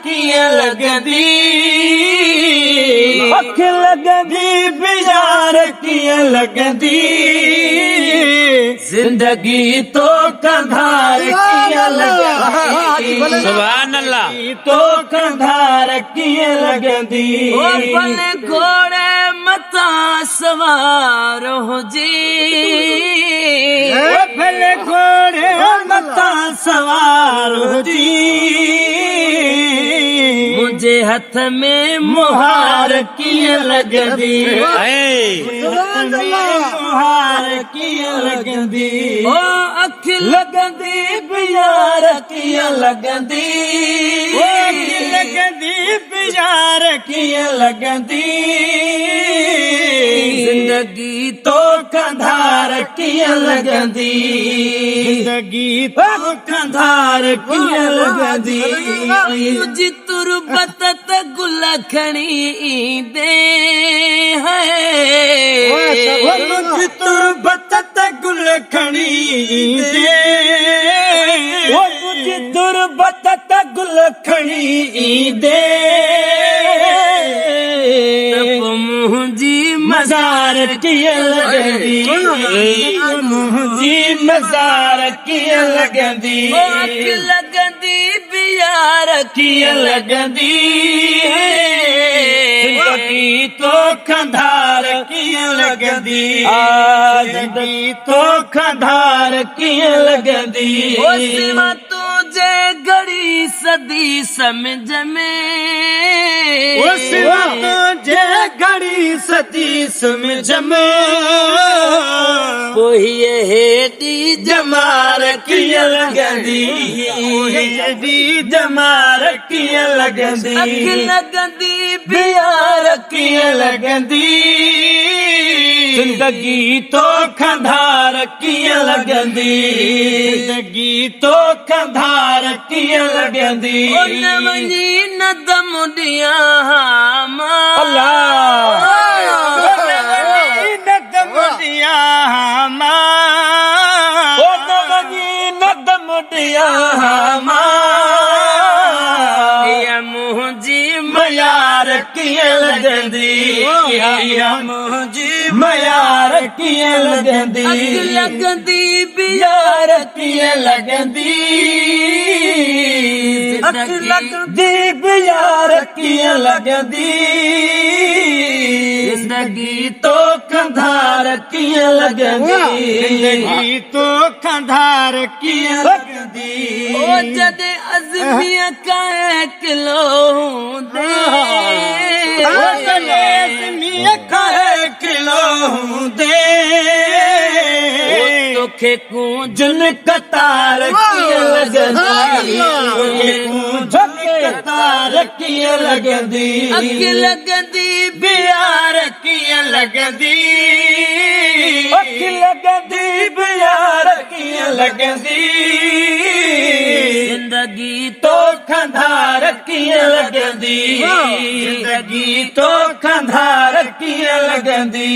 कियां लगदी अख लगदी बाजार कियां लगदी जिंदगी तो कंधार कियां लगदी सुभान अल्लाह तो कंधार कियां लगदी ओ भले घोड़े मता सवार हो जी ओ भले घोड़े मता सवार हो जी मुझे हाथ में मुहार कियां लगदी मुहार कियां लगदी ओ अख लगदी बाजार कियां लगदी ओ अख लगदी बाजार कियां लगदी जिंदगी तो कंधार कियां लगदी जिंदगी तो कंधार कियां लगदी तुझी तुरबत ते गुल खणी दे है तुझी तुरबत ते गुल खणी दे तुझी तुरबत ते गुल खणी दे मुंहिंजी मज़ार कियां लगदी मुंहिंजी मज़ार कियां लगदी अख लगदी बाजार कियां लगदी जिंदगी तो कंधार कियां लगदी जिंदगी तो कंधार कियां लगदी ओ सिवा तुझे घड़ी सदी समझ में ओ सिवा तुझे घड़ी सदी समझ में कोई हेडी जमार कियां लगदी हेडी जमार कियां लगदी अख लगदी बाजार कियां लगदी जिंदगी तो कंधार कियां लगदी जिंदगी तो कंधार कियां लगदी ओ नवनी नदम दिया अल्लाह नदम दिया ओ नवनी नदम दिया मुंहिंजी मयार कियां लगदी मुंहिंजी मयार कियां लगदी अख लगदी बाजार कियां लगदी अख लगदी बाजार कियां लगदी जिंदगी तो कंधार कियां लगदी जिंदगी तो कंधार कियां लगदी ओ जद अज़मिया का किलो दे ओ जद अज़मिया का किलो दे तोखे कूंजन कतार कियां लगदी तोखे कूंजन कतार कियां लगदी अख लगदी बाजार कियां लगदी अख लगदी बाजार कियां लगदी जिंदगी तो कंधार कियां लगदी जिंदगी तो कंधार कियां लगदी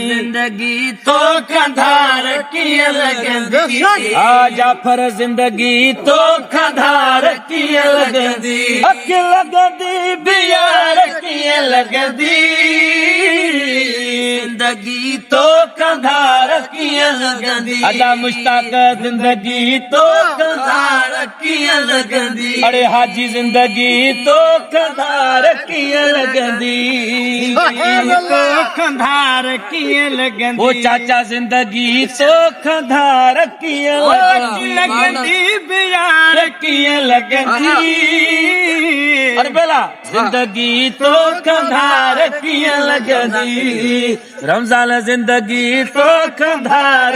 जिंदगी तो कंधार कियां लगदी आ जाफर जिंदगी तो कंधार कियां लगदी अख लगदी बाजार कियां लगदी जिंदगी तो कंधार कियां लगदी अदा मुश्ताक जिंदगी तो कंधार कियां लगदी अरे हाजी जिंदगी तो कंधार कियां लगदी तो कंधार कियां लगदी ओ चाचा जिंदगी तो कंधार कियां लगदी बाजार कियां लगदी अरे बेला जिंदगी तो कंधार कियां लगदी रमजान जिंदगी तो कंधार